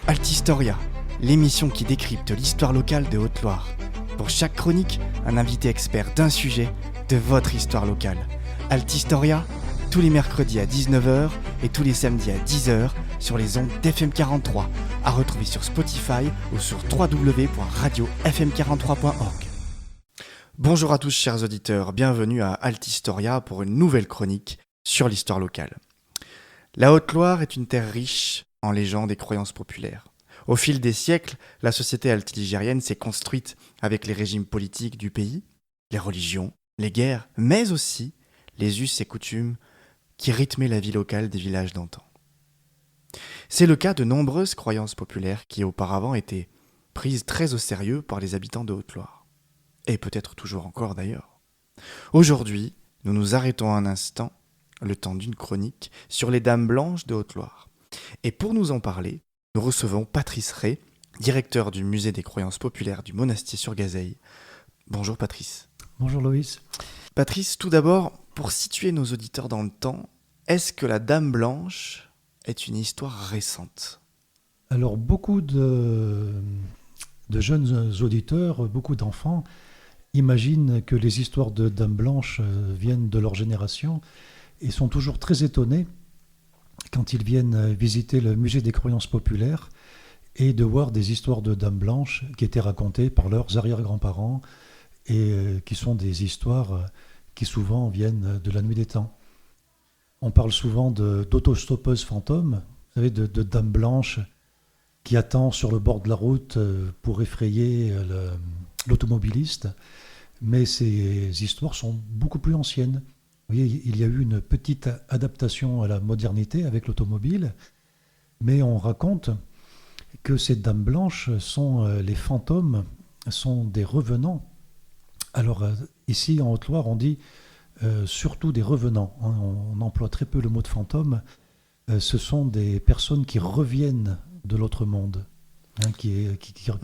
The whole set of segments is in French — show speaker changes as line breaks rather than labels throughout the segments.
Altistoria, l'émission qui décrypte l'histoire locale de Haute-Loire. Pour chaque chronique, un invité expert d'un sujet de votre histoire locale. Altistoria, tous les mercredis à 19h et tous les samedis à 10h sur les ondes d'FM 43, à retrouver sur Spotify ou sur www.radiofm43.org. Bonjour à tous chers auditeurs, bienvenue à Altistoria pour une nouvelle chronique sur l'histoire locale. La Haute-Loire est une terre riche en légendes et croyances populaires. Au fil des siècles, la société altiligérienne s'est construite avec les régimes politiques du pays, les religions, les guerres, mais aussi les us et coutumes qui rythmaient la vie locale des villages d'antan. C'est le cas de nombreuses croyances populaires qui auparavant étaient prises très au sérieux par les habitants de Haute-Loire. Et peut-être toujours encore d'ailleurs. Aujourd'hui, nous nous arrêtons un instant, le temps d'une chronique, sur les Dames Blanches de Haute-Loire. Et pour nous en parler, nous recevons Patrice Ray, directeur du musée des croyances populaires du Monastier-sur-Gazeille. Bonjour Patrice.
Bonjour Loïs.
Patrice, tout d'abord, pour situer nos auditeurs dans le temps, est-ce que la Dame Blanche est une histoire récente ?
Alors beaucoup de jeunes auditeurs, beaucoup d'enfants imaginent que les histoires de Dames Blanches viennent de leur génération et sont toujours très étonnés quand ils viennent visiter le musée des croyances populaires et de voir des histoires de Dames Blanches qui étaient racontées par leurs arrière-grands-parents et qui sont des histoires qui souvent viennent de la nuit des temps. On parle souvent d'autostoppeuses fantômes, vous savez, de Dames Blanches qui attend sur le bord de la route pour effrayer l'automobiliste, mais ces histoires sont beaucoup plus anciennes. Vous voyez, il y a eu une petite adaptation à la modernité avec l'automobile, mais on raconte que ces Dames Blanches sont les fantômes, sont des revenants. Alors ici en Haute-Loire, on dit surtout des revenants. On emploie très peu le mot de fantôme. Ce sont des personnes qui reviennent de l'autre monde, qui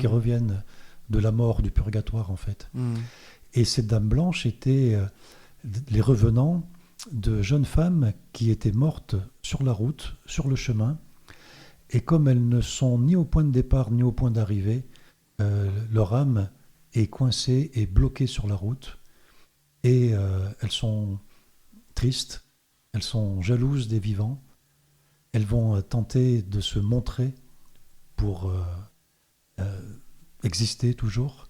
reviennent de la mort, du purgatoire en fait. Et ces Dames Blanches étaient les revenants de jeunes femmes qui étaient mortes sur la route, sur le chemin, et comme elles ne sont ni au point de départ ni au point d'arrivée, leur âme est coincée et bloquée sur la route, et elles sont tristes, elles sont jalouses des vivants, elles vont tenter de se montrer pour exister toujours,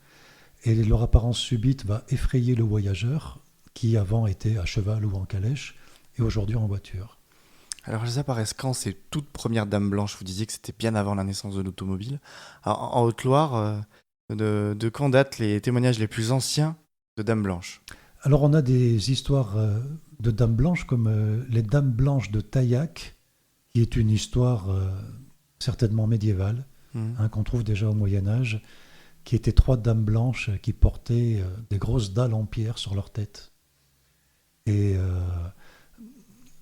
et leur apparence subite va effrayer le voyageur qui avant était à cheval ou en calèche et aujourd'hui en voiture.
Alors elles apparaissent quand ces toutes premières Dames Blanches ? Vous disiez que c'était bien avant la naissance de l'automobile. Alors, en Haute-Loire, de quand datent les témoignages les plus anciens de Dames Blanches ?
Alors on a des histoires de Dames Blanches comme les Dames Blanches de Taillac, qui est une histoire certainement médiévale, qu'on trouve déjà au Moyen-Âge, qui étaient 3 Dames Blanches qui portaient des grosses dalles en pierre sur leur tête. Et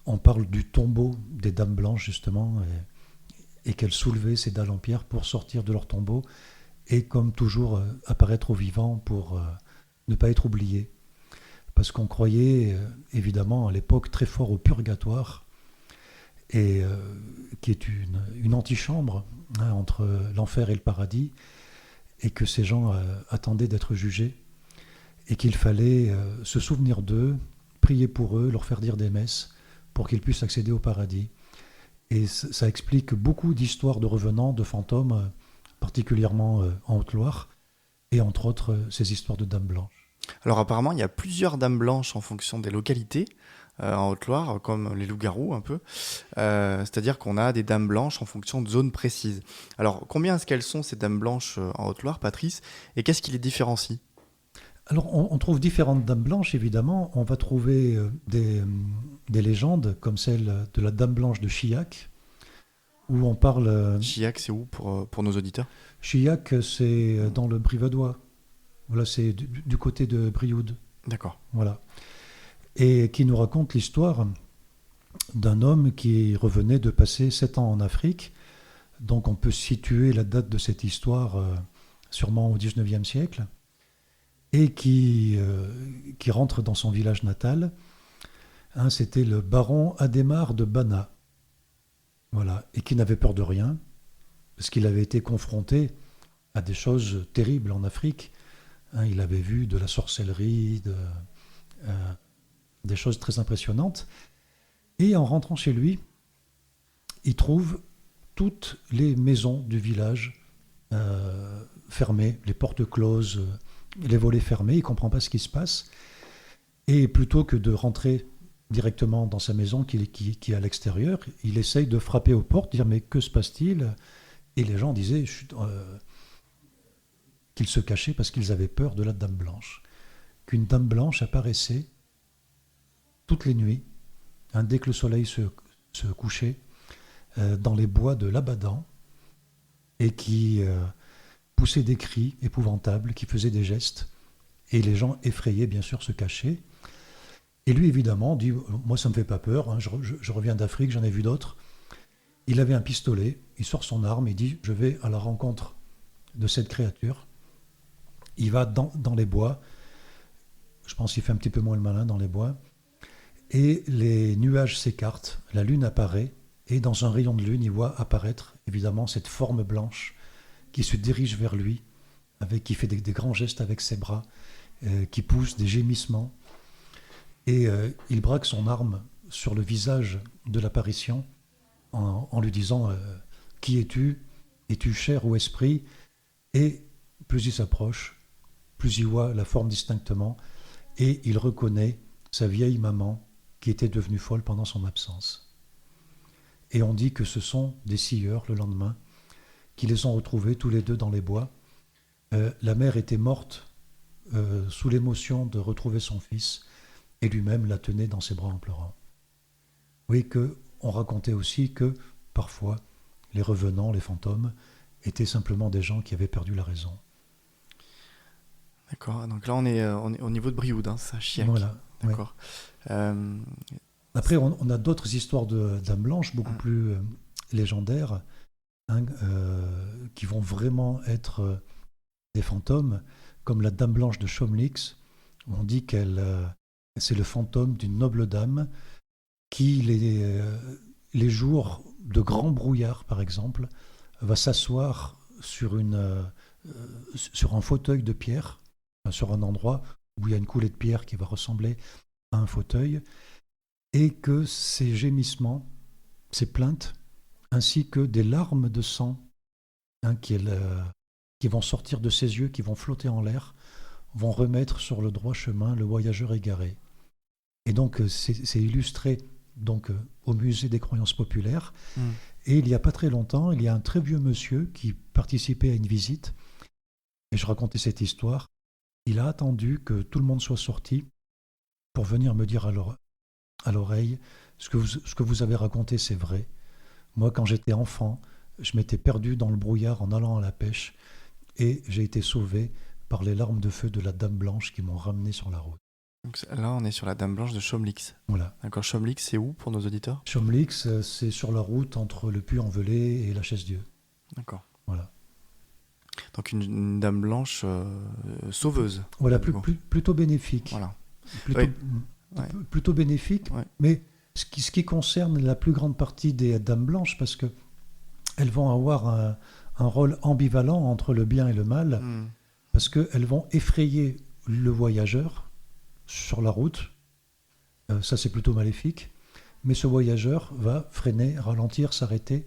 on parle du tombeau des Dames Blanches justement, et qu'elles soulevaient ces dalles en pierre pour sortir de leur tombeau et comme toujours apparaître aux vivants pour ne pas être oubliées. Parce qu'on croyait évidemment à l'époque très fort au purgatoire, et qui est une antichambre entre l'enfer et le paradis, et que ces gens attendaient d'être jugés, et qu'il fallait se souvenir d'eux, prier pour eux, leur faire dire des messes, pour qu'ils puissent accéder au paradis. Et ça explique beaucoup d'histoires de revenants, de fantômes, particulièrement en Haute-Loire, et entre autres ces histoires de Dames Blanches.
Alors apparemment, il y a plusieurs Dames Blanches en fonction des localités, en Haute-Loire, comme les loups-garous un peu. C'est-à-dire qu'on a des Dames Blanches en fonction de zones précises. Alors combien est-ce qu'elles sont ces Dames Blanches en Haute-Loire, Patrice ? Et qu'est-ce qui les différencie ?
Alors on trouve différentes Dames Blanches, évidemment. On va trouver des légendes comme celle de la Dame Blanche de Chillac, où on parle...
Chillac, c'est où pour nos auditeurs ?
Chillac, c'est dans le Brivadois. Voilà, c'est du côté de Brioude.
D'accord.
Voilà. Et qui nous raconte l'histoire d'un homme qui revenait de passer 7 ans en Afrique. Donc on peut situer la date de cette histoire sûrement au XIXe siècle. Et qui rentre dans son village natal. C'était le baron Adhémar de Bana. Voilà, et qui n'avait peur de rien, parce qu'il avait été confronté à des choses terribles en Afrique. Hein, il avait vu de la sorcellerie, euh, des choses très impressionnantes. Et en rentrant chez lui, il trouve toutes les maisons du village fermées, les portes closes, les volets fermés. Il ne comprend pas ce qui se passe. Et plutôt que de rentrer directement dans sa maison qui est à l'extérieur, il essaye de frapper aux portes, dire mais que se passe-t-il? Et les gens disaient qu'ils se cachaient parce qu'ils avaient peur de la Dame Blanche. Qu'une Dame Blanche apparaissait toutes les nuits, hein, dès que le soleil se couchait, dans les bois de l'Abadan, et qui poussait des cris épouvantables, qui faisait des gestes, et les gens effrayés, bien sûr, se cachaient. Et lui, évidemment, dit, moi, ça ne me fait pas peur, hein, je reviens d'Afrique, j'en ai vu d'autres. Il avait un pistolet, il sort son arme, il dit, je vais à la rencontre de cette créature. Il va dans les bois, je pense qu'il fait un petit peu moins le malin dans les bois, et les nuages s'écartent, la lune apparaît, et dans un rayon de lune, il voit apparaître, évidemment, cette forme blanche qui se dirige vers lui, qui fait des grands gestes avec ses bras, qui pousse des gémissements. Et il braque son arme sur le visage de l'apparition en lui disant qui es-tu? Es-tu chair ou esprit? Et plus il s'approche, plus il voit la forme distinctement et il reconnaît sa vieille maman qui était devenue folle pendant son absence. Et on dit que ce sont des scieurs le lendemain qui les ont retrouvés tous les deux dans les bois. La mère était morte sous l'émotion de retrouver son fils et lui-même la tenait dans ses bras en pleurant. Oui, on racontait aussi que parfois les revenants, les fantômes, étaient simplement des gens qui avaient perdu la raison.
D'accord, donc là on est au niveau de Brioude, hein, ça, Chiac.
Voilà.
D'accord.
Ouais. Après, on a d'autres histoires de Dame Blanche, beaucoup plus légendaires, hein, qui vont vraiment être des fantômes, comme la Dame Blanche de Chomlix, où on dit c'est le fantôme d'une noble dame qui, les jours de grand brouillard, par exemple, va s'asseoir sur un fauteuil de pierre, sur un endroit où il y a une coulée de pierre qui va ressembler à un fauteuil, et que ces gémissements, ces plaintes, ainsi que des larmes de sang hein, qui vont sortir de ses yeux, qui vont flotter en l'air, vont remettre sur le droit chemin le voyageur égaré. Et donc c'est illustré donc, au musée des croyances populaires. Et il n'y a pas très longtemps, il y a un très vieux monsieur qui participait à une visite, et je racontais cette histoire. Il a attendu que tout le monde soit sorti pour venir me dire à l'oreille, ce que vous avez raconté, c'est vrai. Moi, quand j'étais enfant, je m'étais perdu dans le brouillard en allant à la pêche, et j'ai été sauvé par les larmes de feu de la Dame Blanche qui m'ont ramené sur la route.
Donc là, on est sur la Dame Blanche de Chomlix.
Voilà.
D'accord, Chomlix, c'est où pour nos auditeurs?
Chomlix, c'est sur la route entre le Puy-en-Velay et la Chaise-Dieu.
D'accord.
Voilà.
Donc une Dame Blanche sauveuse.
Voilà, plutôt bénéfique.
Voilà.
Plutôt bénéfique, mais ce qui concerne la plus grande partie des Dames Blanches, parce qu'elles vont avoir un rôle ambivalent entre le bien et le mal, parce qu'elles vont effrayer le voyageur sur la route, ça c'est plutôt maléfique, mais ce voyageur va freiner, ralentir, s'arrêter,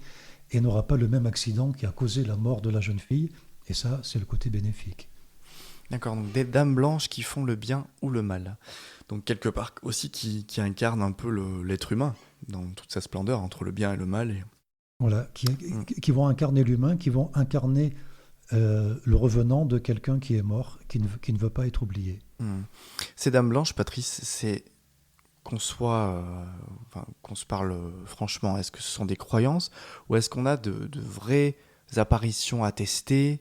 et n'aura pas le même accident qui a causé la mort de la jeune fille, et ça c'est le côté bénéfique.
D'accord, donc des dames blanches qui font le bien ou le mal. Donc quelque part aussi qui incarnent un peu l'être humain dans toute sa splendeur entre le bien et le mal.
Voilà, qui vont incarner l'humain, qui vont incarner le revenant de quelqu'un qui est mort, qui ne veut pas être oublié.
Ces dames blanches, Patrice, c'est qu'on se parle franchement, est-ce que ce sont des croyances ou est-ce qu'on a de vraies apparitions attestées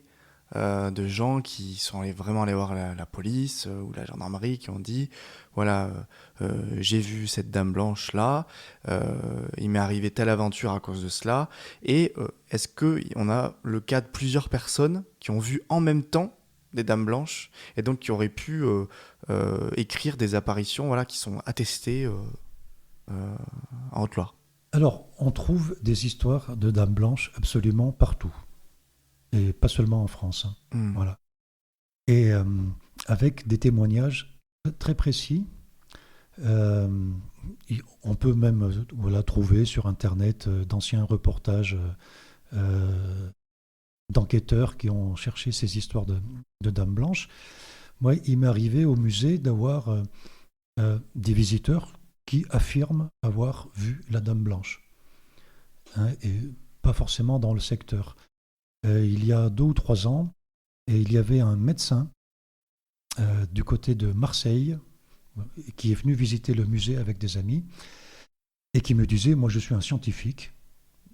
de gens qui sont vraiment allés voir la police ou la gendarmerie qui ont dit voilà, j'ai vu cette dame blanche là, il m'est arrivé telle aventure à cause de cela, et est-ce qu'on a le cas de plusieurs personnes qui ont vu en même temps des dames blanches et donc qui auraient pu écrire des apparitions voilà, qui sont attestées en Haute-Loire?
Alors, on trouve des histoires de dames blanches absolument partout. et pas seulement en France, hein.
Hmm.
Voilà. Et avec des témoignages très précis. Euh, on peut même voilà, trouver sur Internet d'anciens reportages euh, d'enquêteurs qui ont cherché ces histoires de Dames Blanches. Moi, il m'est arrivé au musée d'avoir des visiteurs qui affirment avoir vu la Dame Blanche, hein, et pas forcément dans le secteur. Il y a 2 ou 3 ans, et il y avait un médecin du côté de Marseille qui est venu visiter le musée avec des amis et qui me disait, moi je suis un scientifique,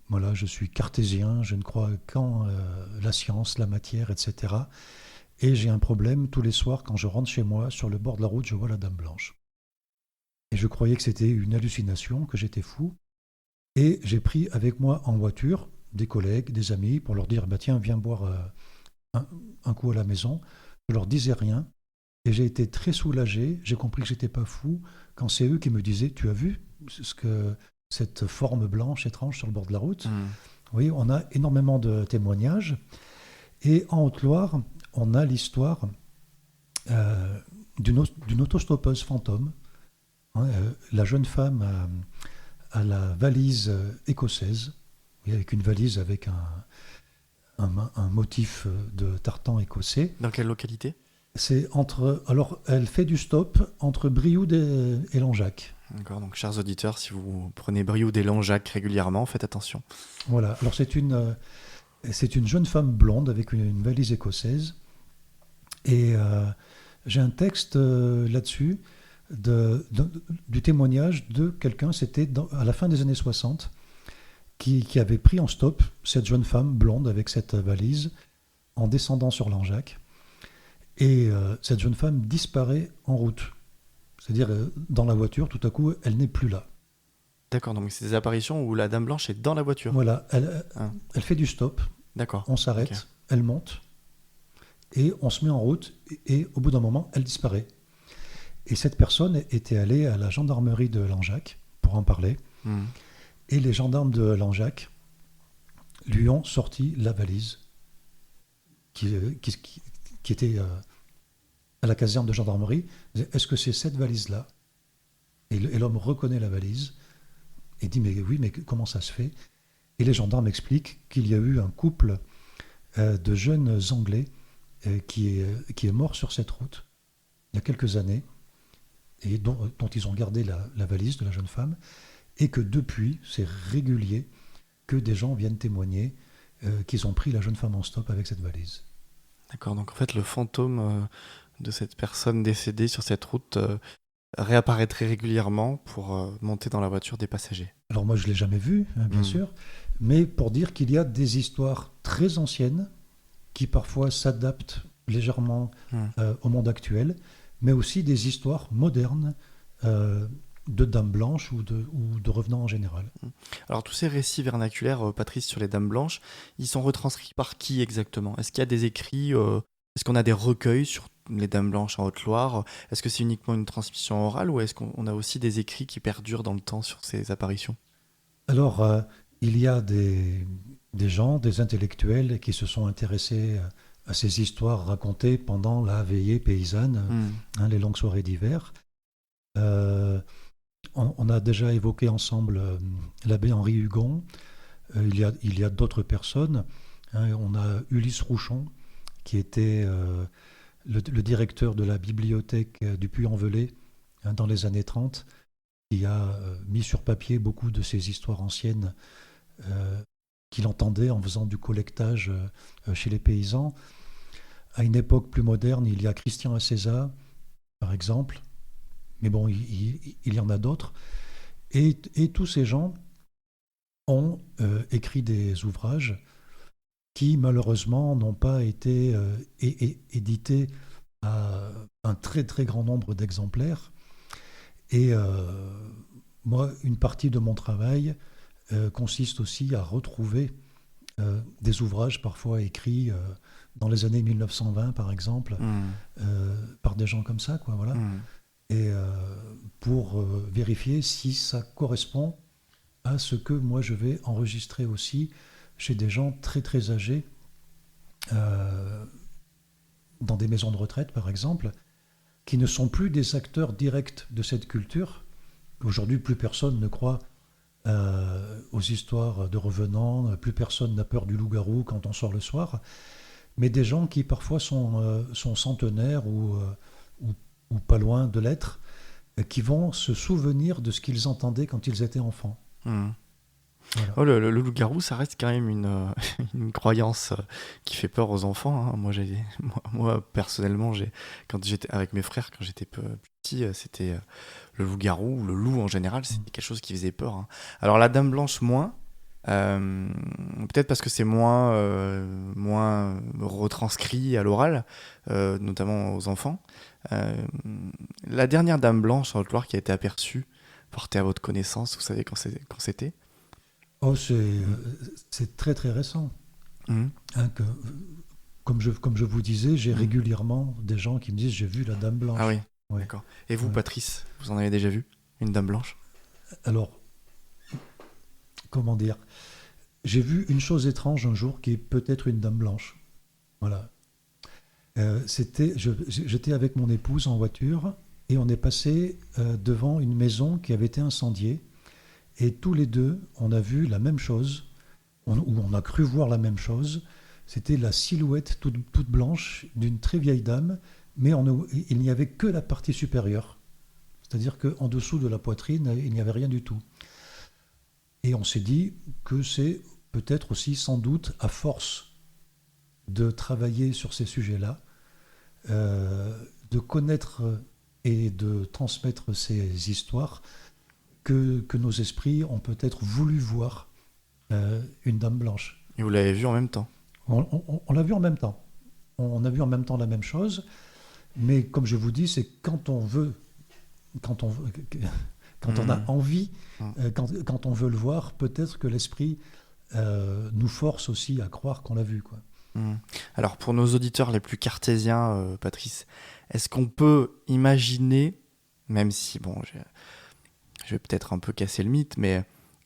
voilà, je suis cartésien, je ne crois qu'en la science, la matière, etc. Et j'ai un problème tous les soirs quand je rentre chez moi, sur le bord de la route, je vois la Dame Blanche. Et je croyais que c'était une hallucination, que j'étais fou. Et j'ai pris avec moi en voiture des collègues, des amis, pour leur dire, bah, tiens, viens boire un coup à la maison. Je leur disais rien. Et j'ai été très soulagé, j'ai compris que j'étais pas fou, quand c'est eux qui me disaient, tu as vu cette forme blanche étrange sur le bord de la route?
Hmm.
Oui, on a énormément de témoignages. Et en Haute-Loire, on a l'histoire euh, d'une autostoppeuse fantôme, hein, la jeune femme a la valise écossaise, oui, avec une valise avec un motif de tartan écossais.
Dans quelle localité?
C'est entre. Alors, elle fait du stop entre Brioude et Langeac.
D'accord, donc chers auditeurs, si vous prenez Brioude et Langeac régulièrement, faites attention.
Voilà. Alors, c'est une jeune femme blonde avec une valise écossaise. Et j'ai un texte là-dessus du témoignage de quelqu'un, c'était à la fin des années 60, qui avait pris en stop cette jeune femme blonde avec cette valise en descendant sur Langeac. Et cette jeune femme disparaît en route. C'est-à-dire, dans la voiture, tout à coup, elle n'est plus là.
D'accord, donc c'est des apparitions où la Dame Blanche est dans la voiture.
Voilà,
Hein.
elle fait du stop,
D'accord.
on
Ok.
s'arrête, elle monte, et on se met en route, et au bout d'un moment, elle disparaît. Et cette personne était allée à la gendarmerie de Langeac pour en parler,
Hmm.
et les gendarmes de Langeac lui ont sorti la valise qui était à la caserne de gendarmerie. Est-ce que c'est cette valise-là? Et l'homme reconnaît la valise et dit, mais oui, mais comment ça se fait? Et les gendarmes expliquent qu'il y a eu un couple de jeunes Anglais qui est mort sur cette route il y a quelques années, et dont ils ont gardé la valise de la jeune femme, et que depuis, c'est régulier que des gens viennent témoigner qu'ils ont pris la jeune femme en stop avec cette valise.
D'accord, donc en fait le fantôme de cette personne décédée sur cette route réapparaît très régulièrement pour monter dans la voiture des passagers.
Alors moi, je ne l'ai jamais vu, hein, bien
Hmm.
sûr, mais pour dire qu'il y a des histoires très anciennes qui parfois s'adaptent légèrement
Hmm.
au monde actuel, mais aussi des histoires modernes de dames blanches ou de revenants en général.
Alors tous ces récits vernaculaires, Patrice, sur les Dames Blanches, ils sont retranscrits par qui exactement? Est-ce qu'il y a des écrits, est-ce qu'on a des recueils sur les Dames Blanches en Haute-Loire? Est-ce que c'est uniquement une transmission orale ou est-ce qu'on a aussi des écrits qui perdurent dans le temps sur ces apparitions?
Alors, il y a des gens, des intellectuels qui se sont intéressés à ces histoires racontées pendant la veillée paysanne,
Hmm.
hein, les longues soirées d'hiver. Euh, on a déjà évoqué ensemble l'abbé Henri Hugon. Il y a d'autres personnes, hein. On a Ulysse Rouchon, qui était le directeur de la bibliothèque du Puy-en-Velay, hein, dans les années 30, qui a mis sur papier beaucoup de ces histoires anciennes euh, qu'il entendait en faisant du collectage chez les paysans. À une époque plus moderne, il y a Christian Aceza, par exemple, mais bon, il y en a d'autres. Et tous ces gens ont écrit des ouvrages qui, malheureusement, n'ont pas été édités à un très très grand nombre d'exemplaires. Et moi, une partie de mon travail consiste aussi à retrouver des ouvrages parfois écrits dans les années 1920, par exemple,
Hmm.
par des gens comme ça, quoi, voilà.
Hmm.
Et pour vérifier si ça correspond à ce que moi je vais enregistrer aussi chez des gens très très âgés euh, dans des maisons de retraite, par exemple, qui ne sont plus des acteurs directs de cette culture. Aujourd'hui, plus personne ne croit aux histoires de revenants, plus personne n'a peur du loup-garou quand on sort le soir, mais des gens qui parfois sont centenaires ou, ou pas loin de l'être, qui vont se souvenir de ce qu'ils entendaient quand ils étaient enfants.
Mhm.
Voilà.
Oh, le loup-garou, ça reste quand même une croyance qui fait peur aux enfants, hein. Moi, personnellement, quand j'étais avec mes frères, quand j'étais petit, c'était le loup-garou, ou le loup en général, c'était quelque chose qui faisait peur, hein. Alors la Dame Blanche, moins. euh, Peut-être parce que c'est moins retranscrit à l'oral, notamment aux enfants. Euh, la dernière Dame Blanche en Haute-Loire qui a été aperçue, portée à votre connaissance, vous savez quand c'était?
Oh, c'est très très récent.
Mhm.
Hein, comme je vous disais, j'ai
Mhm.
régulièrement des gens qui me disent j'ai vu la Dame
Ah oui,
Blanche. Ouais,
d'accord. Et vous,
ouais.
Patrice, vous en avez déjà vu une Dame Blanche?
Alors, comment dire? J'ai vu une chose étrange un jour qui est peut-être une Dame Blanche. Voilà. J'étais avec mon épouse en voiture et on est passé devant une maison qui avait été incendiée. Et tous les deux, on a vu la même chose, ou on a cru voir la même chose. C'était la silhouette toute blanche d'une très vieille dame, mais il n'y avait que la partie supérieure. C'est-à-dire qu'en dessous de la poitrine, il n'y avait rien du tout. Et on s'est dit que c'est peut-être aussi, sans doute, à force de travailler sur ces sujets-là, de connaître et de transmettre ces histoires, que nos esprits ont peut-être voulu voir une dame blanche.
Et vous l'avez vu en même temps?
On l'a vu en même temps. On a vu en même temps la même chose, mais comme je vous dis, c'est quand on veut, quand on a
Mhm.
envie,
Mhm.
quand on veut le voir, peut-être que l'esprit nous force aussi à croire qu'on l'a vu, quoi.
Mhm. Alors, pour nos auditeurs les plus cartésiens, Patrice, est-ce qu'on peut imaginer, même si, bon, je vais peut-être un peu casser le mythe,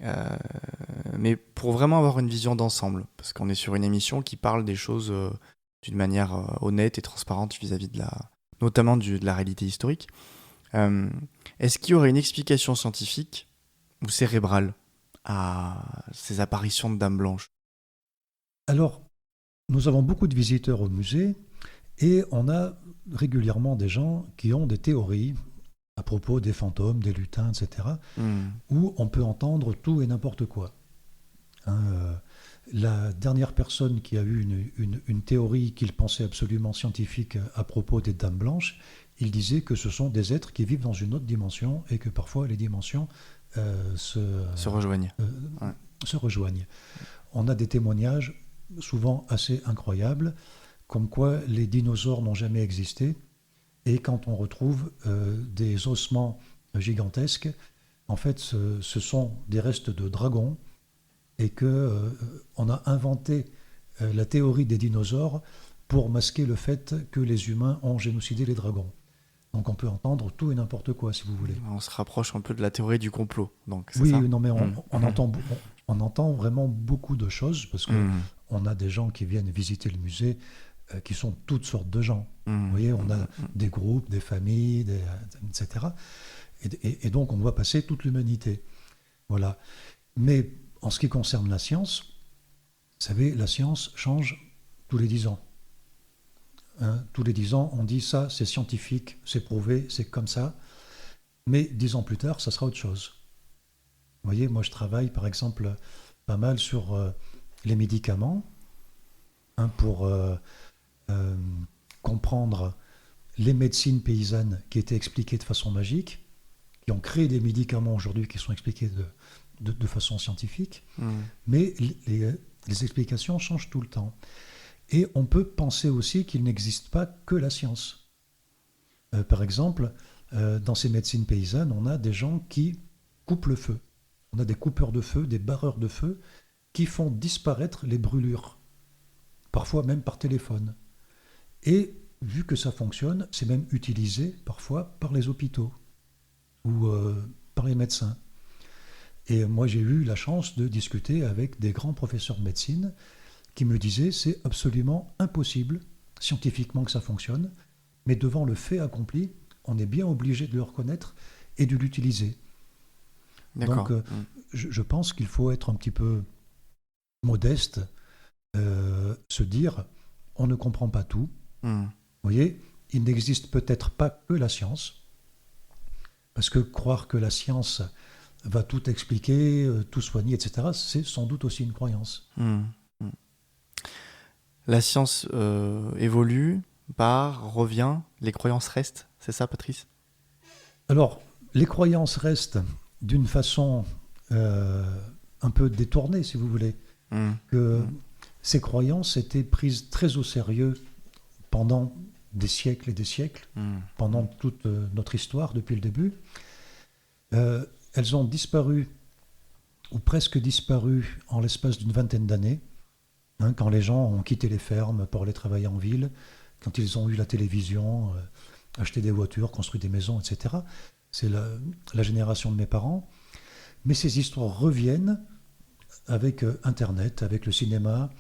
euh, mais pour vraiment avoir une vision d'ensemble, parce qu'on est sur une émission qui parle des choses d'une manière honnête et transparente vis-à-vis notamment de la réalité historique. Euh, Est-ce qu'il y aurait une explication scientifique ou cérébrale à ces apparitions de dames blanches?
Alors, nous avons beaucoup de visiteurs au musée et on a régulièrement des gens qui ont des théories à propos des fantômes, des lutins, etc.,
Hmm.
où on peut entendre tout et n'importe quoi. Hein, la dernière personne qui a eu une théorie qu'il pensait absolument scientifique à propos des dames blanches, il disait que ce sont des êtres qui vivent dans une autre dimension et que parfois les dimensions
Se rejoignent.
euh,
Ouais.
se rejoignent. On a des témoignages souvent assez incroyables, comme quoi les dinosaures n'ont jamais existé, et quand on retrouve des ossements gigantesques, en fait ce sont des restes de dragons, et que on a inventé la théorie des dinosaures pour masquer le fait que les humains ont génocidé les dragons. Donc on peut entendre tout et n'importe quoi, si vous voulez.
On se rapproche un peu de la théorie du complot, donc c'est
Oui,
ça?
non, mais
Hmm.
on entend vraiment beaucoup de choses parce que
Hmm.
on a des gens qui viennent visiter le musée qui sont toutes sortes de gens. Vous
Hmm.
voyez, on a
Hmm.
des groupes, des familles, etc. Et donc on voit passer toute l'humanité. Voilà. Mais en ce qui concerne la science, vous savez, la science change tous les 10 ans. Hein. Tous les 10 ans, on dit ça, c'est scientifique, c'est prouvé, c'est comme ça. Mais 10 ans plus tard, ça sera autre chose. Vous voyez, moi je travaille par exemple pas mal sur les médicaments, hein, pour euh, comprendre les médecines paysannes qui étaient expliquées de façon magique, qui ont créé des médicaments aujourd'hui qui sont expliqués de façon scientifique,
Hmm.
mais les explications changent tout le temps. Et on peut penser aussi qu'il n'existe pas que la science. Par exemple, dans ces médecines paysannes, on a des gens qui coupent le feu. On a des coupeurs de feu, des barreurs de feu, qui font disparaître les brûlures, parfois même par téléphone. Et vu que ça fonctionne, c'est même utilisé parfois par les hôpitaux ou par les médecins. Et moi, j'ai eu la chance de discuter avec des grands professeurs de médecine qui me disaient c'est absolument impossible scientifiquement que ça fonctionne, mais devant le fait accompli, on est bien obligé de le reconnaître et de l'utiliser.
D'accord.
Donc, je pense qu'il faut être un petit peu modeste, se dire on ne comprend pas tout. Vous voyez, il n'existe peut-être pas que la science, parce que croire que la science va tout expliquer, tout soigner, etc., c'est sans doute aussi une croyance.
La science évolue, part, revient, les croyances restent, c'est ça, Patrice?
Alors, les croyances restent d'une façon un peu détournée, si vous voulez. Que ces croyances étaient prises très au sérieux pendant des siècles et des siècles, pendant toute notre histoire depuis le début. Elles ont disparu, ou presque disparu, en l'espace d'une vingtaine d'années, quand les gens ont quitté les fermes pour aller travailler en ville, quand ils ont eu la télévision, acheté des voitures, construit des maisons, etc. C'est la génération de mes parents. Mais ces histoires reviennent avec Internet, avec le cinéma,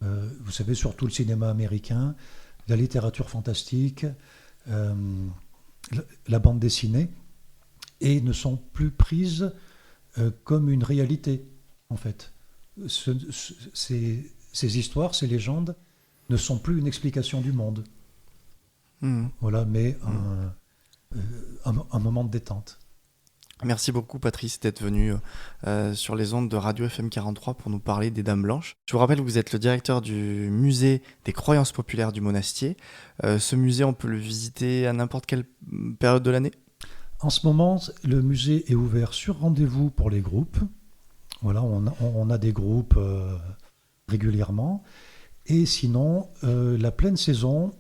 vous savez, surtout le cinéma américain, la littérature fantastique, la bande dessinée, et ne sont plus prises comme une réalité, en fait. Ces histoires, ces légendes, ne sont plus une explication du monde. Voilà, mais un moment de détente.
Merci beaucoup Patrice d'être venu sur les ondes de Radio FM 43 pour nous parler des Dames Blanches. Je vous rappelle que vous êtes le directeur du musée des croyances populaires du Monastier. Ce musée, on peut le visiter à n'importe quelle période de l'année?
En ce moment, le musée est ouvert sur rendez-vous pour les groupes. Voilà, on a des groupes régulièrement. Et sinon, la pleine saison,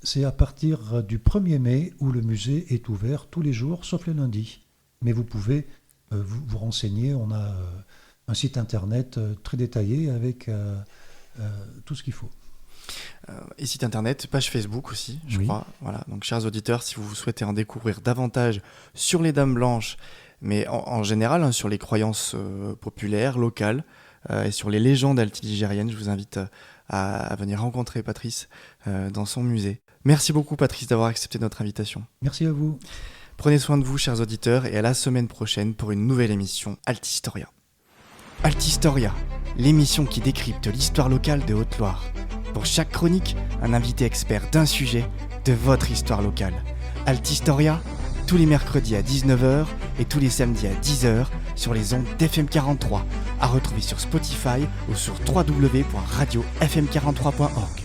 c'est à partir du 1er mai où le musée est ouvert tous les jours, sauf les lundis. Mais vous pouvez vous renseigner. On a un site internet très détaillé avec tout ce qu'il faut.
Et site internet, page Facebook aussi, je crois. Voilà. Donc, chers auditeurs, si vous souhaitez en découvrir davantage sur les Dames Blanches, mais en général, sur les croyances populaires, locales, et sur les légendes altiligériennes, je vous invite à venir rencontrer Patrice dans son musée. Merci beaucoup, Patrice, d'avoir accepté notre invitation.
Merci à vous.
Prenez soin de vous, chers auditeurs, et à la semaine prochaine pour une nouvelle émission Altistoria. Altistoria, l'émission qui décrypte l'histoire locale de Haute-Loire. Pour chaque chronique, un invité expert d'un sujet de votre histoire locale. Altistoria, tous les mercredis à 19h et tous les samedis à 10h sur les ondes d'FM 43, à retrouver sur Spotify ou sur www.radiofm43.org.